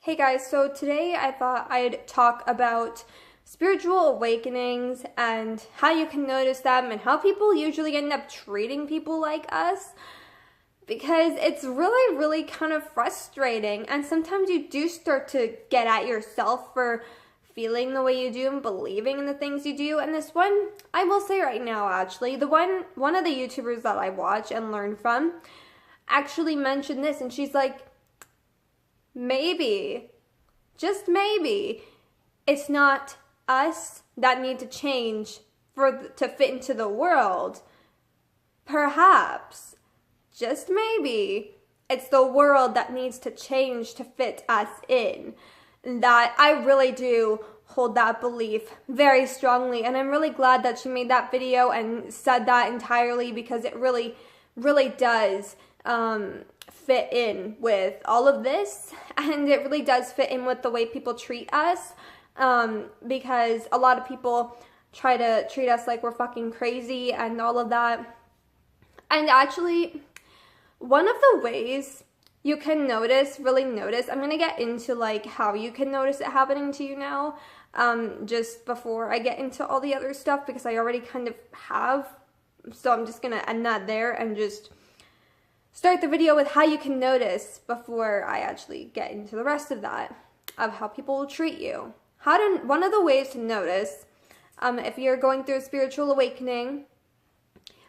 Hey guys, so today I thought I'd talk about spiritual awakenings and how you can notice them and how people usually end up treating people like us, because it's really kind of frustrating, and sometimes you do start to get at yourself for feeling the way you do and believing in the things you do. And this one, I will say right now, actually, one of the YouTubers that I watch and learn from actually mentioned this, and she's like, maybe, just maybe, it's not us that need to change to fit into the world. Perhaps, just maybe, it's the world that needs to change to fit us in. That I really do hold that belief very strongly, and I'm really glad that she made that video and said that entirely, because it really does fit in with all of this, and it really does fit in with the way people treat us, because a lot of people try to treat us like we're fucking crazy and all of that. And actually, one of the ways you can really notice, I'm gonna get into like how you can notice it happening to you now, just before I get into all the other stuff, because I already kind of have, so I'm just gonna end that there and just start the video with how you can notice before I actually get into the rest of that, of how people will treat you. One of the ways to notice if you're going through a spiritual awakening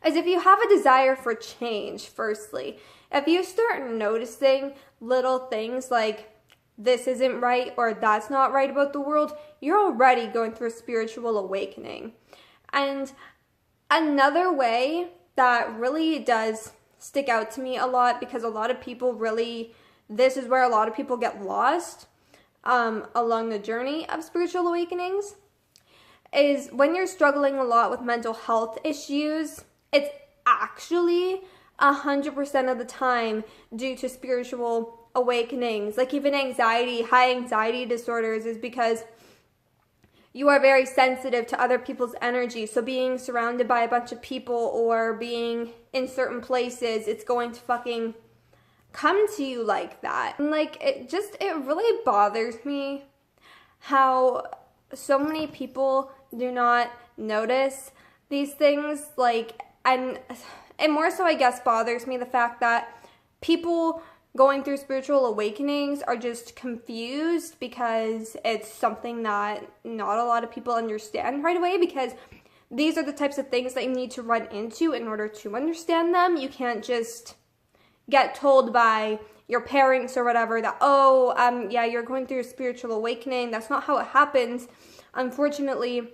is if you have a desire for change, firstly. If you start noticing little things like this isn't right or that's not right about the world, you're already going through a spiritual awakening. And another way that really does stick out to me a lot, because a lot of people this is where a lot of people get lost along the journey of spiritual awakenings, is when you're struggling a lot with mental health issues, it's actually 100% of the time due to spiritual awakenings. Like even high anxiety disorders is because you are very sensitive to other people's energy. So being surrounded by a bunch of people or being in certain places, it's going to fucking come to you like that. And like, it really bothers me how so many people do not notice these things. Like, and more so, I guess, bothers me the fact that people going through spiritual awakenings are just confused, because it's something that not a lot of people understand right away, because these are the types of things that you need to run into in order to understand them. You can't just get told by your parents or whatever that, yeah, you're going through a spiritual awakening. That's not how it happens. Unfortunately,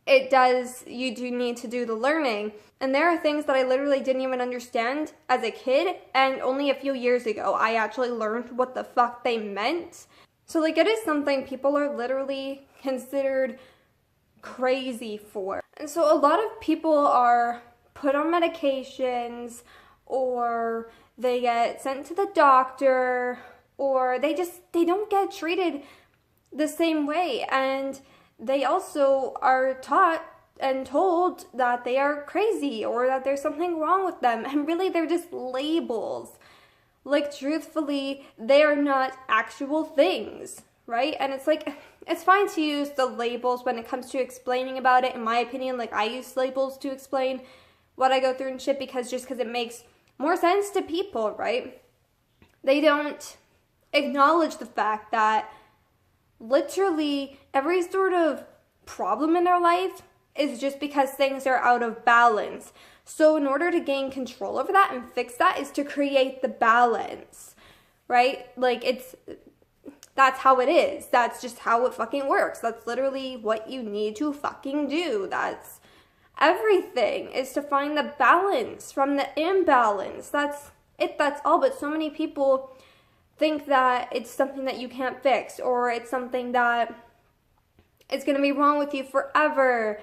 you do need to do the learning. And there are things that I literally didn't even understand as a kid, and only a few years ago I actually learned what the fuck they meant. So like, it is something people are literally considered crazy for. And so a lot of people are put on medications, or they get sent to the doctor, or they don't get treated the same way, and they also are taught and told that they are crazy or that there's something wrong with them. And really, they're just labels. Like, truthfully, they are not actual things, right? And it's like, it's fine to use the labels when it comes to explaining about it. In my opinion, like, I use labels to explain what I go through and shit, because it makes more sense to people, right? They don't acknowledge the fact that literally every sort of problem in their life is just because things are out of balance. So in order to gain control over that and fix that is to create the balance, right? Like, that's how it is. That's just how it fucking works. That's literally what you need to fucking do. That's everything, is to find the balance from the imbalance. That's it. That's all. But so many people think that it's something that you can't fix, or it's something that it's going to be wrong with you forever.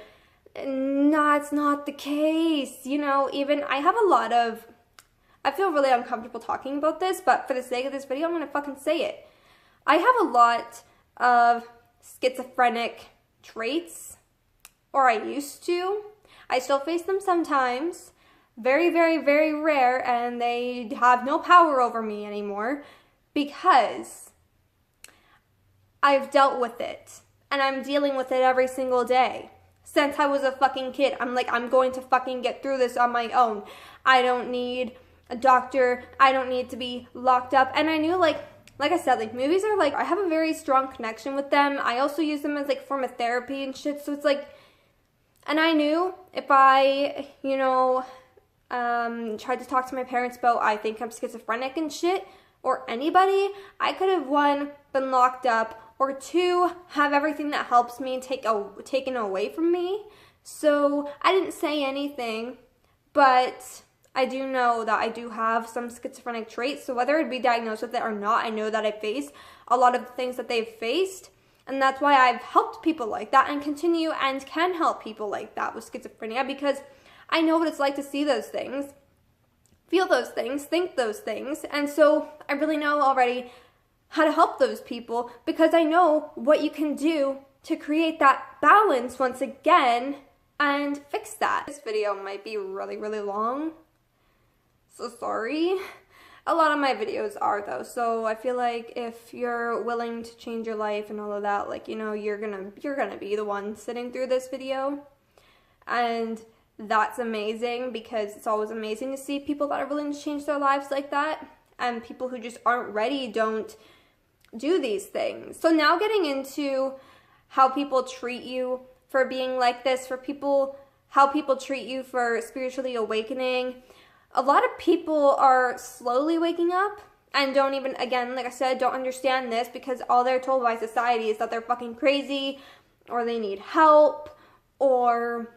No, it's not the case. You know, even I feel really uncomfortable talking about this, but for the sake of this video, I'm going to fucking say it. I have a lot of schizophrenic traits, or I used to. I still face them sometimes. Very rare, and they have no power over me anymore, because I've dealt with it, and I'm dealing with it every single day. Since I was a fucking kid, I'm like, I'm going to fucking get through this on my own. I don't need a doctor. I don't need to be locked up. And I knew, like I said, like, movies are like, I have a very strong connection with them. I also use them as like form of therapy and shit. So it's like, and I knew if I, you know, tried to talk to my parents about, I think I'm schizophrenic and shit, or anybody, I could have, one, been locked up, or two, have everything that helps me taken away from me. So I didn't say anything, but I do know that I do have some schizophrenic traits. So whether I'd be diagnosed with it or not, I know that I face a lot of the things that they've faced. And that's why I've helped people like that and continue and can help people like that with schizophrenia, because I know what it's like to see those things, feel those things, think those things. And so I really know already how to help those people, because I know what you can do to create that balance once again and fix that. This video might be really, really long, so sorry. A lot of my videos are though, so I feel like if you're willing to change your life and all of that, like, you know, you're gonna be the one sitting through this video. And that's amazing, because it's always amazing to see people that are willing to change their lives like that, and people who just aren't ready don't do these things. So now getting into how people treat you for being like this, how people treat you for spiritually awakening. A lot of people are slowly waking up and don't even, again, like I said, don't understand this, because all they're told by society is that they're fucking crazy, or they need help, or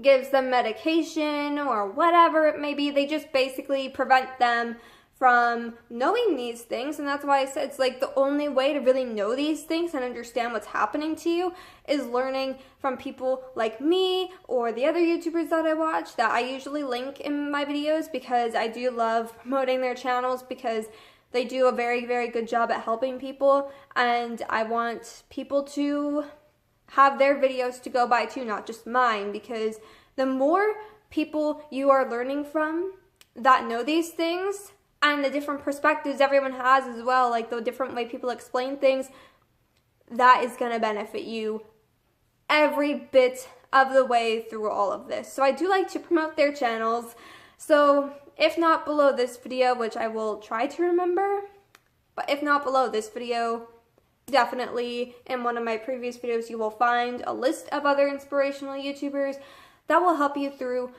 gives them medication, or whatever it may be. They just basically prevent them from knowing these things. And that's why I said it's like the only way to really know these things and understand what's happening to you is learning from people like me or the other YouTubers that I watch, that I usually link in my videos, because I do love promoting their channels, because they do a very, very good job at helping people, and I want people to have their videos to go by too, not just mine, because the more people you are learning from that know these things, and the different perspectives everyone has as well, like the different way people explain things, that is going to benefit you every bit of the way through all of this. So I do like to promote their channels. So if not below this video, which I will try to remember, but if not below this video, definitely in one of my previous videos you will find a list of other inspirational YouTubers that will help you through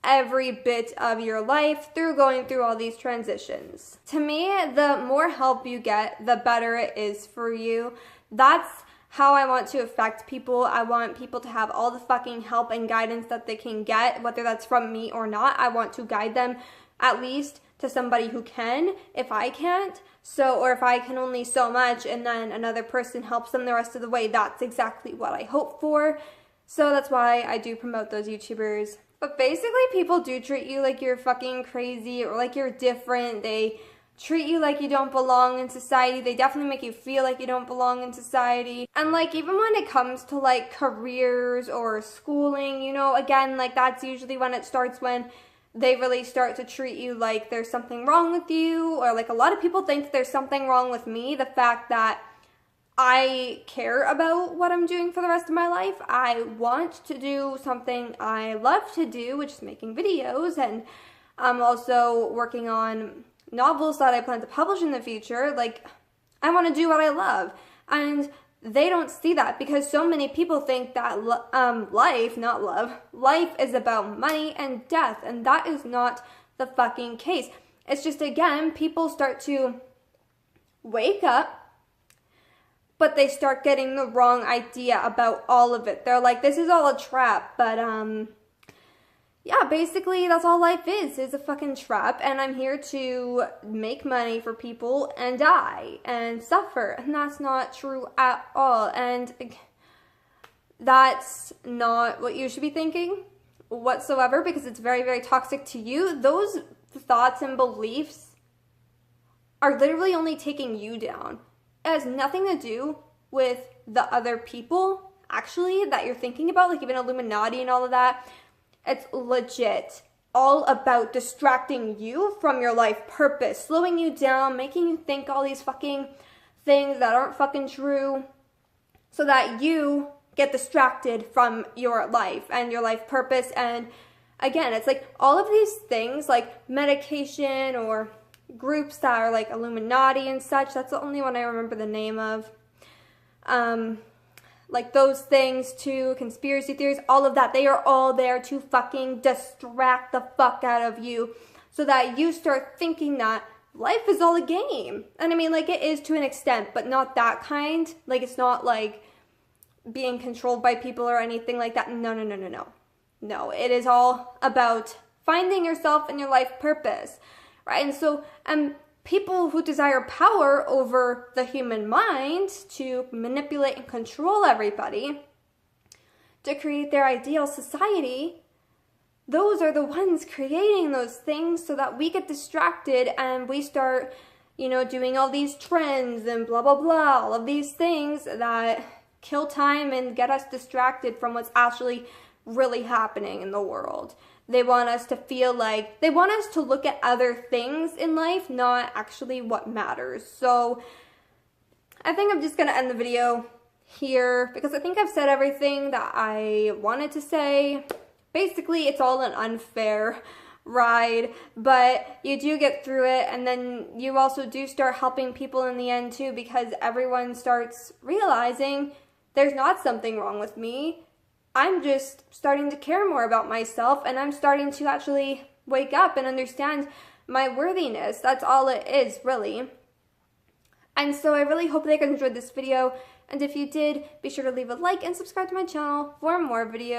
every bit of your life through going through all these transitions. To me, the more help you get, the better it is for you. That's how I want to affect people. I want people to have all the fucking help and guidance that they can get, whether that's from me or not. I want to guide them at least to somebody who can, if I can't. So, or if I can only so much and then another person helps them the rest of the way, that's exactly what I hope for. So that's why I do promote those YouTubers. But basically, people do treat you like you're fucking crazy or like you're different. They treat you like you don't belong in society. They definitely make you feel like you don't belong in society. And like, even when it comes to like careers or schooling, you know, again, like that's usually when it starts, when they really start to treat you like there's something wrong with you, or like a lot of people think there's something wrong with me. The fact that I care about what I'm doing for the rest of my life. I want to do something I love to do, which is making videos, and I'm also working on novels that I plan to publish in the future. Like, I want to do what I love, and they don't see that, because so many people think that life is about money and death, and that is not the fucking case. It's just, again, people start to wake up, but they start getting the wrong idea about all of it. They're like, this is all a trap, but yeah, basically that's all life is a fucking trap, and I'm here to make money for people and die and suffer, and that's not true at all, and that's not what you should be thinking whatsoever, because it's very, very toxic to you. Those thoughts and beliefs are literally only taking you down. It has nothing to do with the other people, actually, that you're thinking about, like even Illuminati and all of that. It's legit all about distracting you from your life purpose, slowing you down, making you think all these fucking things that aren't fucking true so that you get distracted from your life and your life purpose. And again, it's like all of these things like medication or groups that are like Illuminati and such, that's the only one I remember the name of. Like those things too, conspiracy theories, all of that, they are all there to fucking distract the fuck out of you so that you start thinking that life is all a game. And I mean, like, it is to an extent, but not that kind. Like, it's not like being controlled by people or anything like that. No, no, no, no, no. No, it is all about finding yourself and your life purpose, right? And so, people who desire power over the human mind to manipulate and control everybody, to create their ideal society, those are the ones creating those things so that we get distracted and we start, you know, doing all these trends and blah, blah, blah, all of these things that kill time and get us distracted from what's actually really happening in the world. They want us to feel like, they want us to look at other things in life, not actually what matters. So I think I'm just going to end the video here because I think I've said everything that I wanted to say. Basically, it's all an unfair ride, but you do get through it, and then you also do start helping people in the end too, because everyone starts realizing there's not something wrong with me. I'm just starting to care more about myself, and I'm starting to actually wake up and understand my worthiness. That's all it is, really. And so I really hope that you guys enjoyed this video, and if you did, be sure to leave a like and subscribe to my channel for more videos.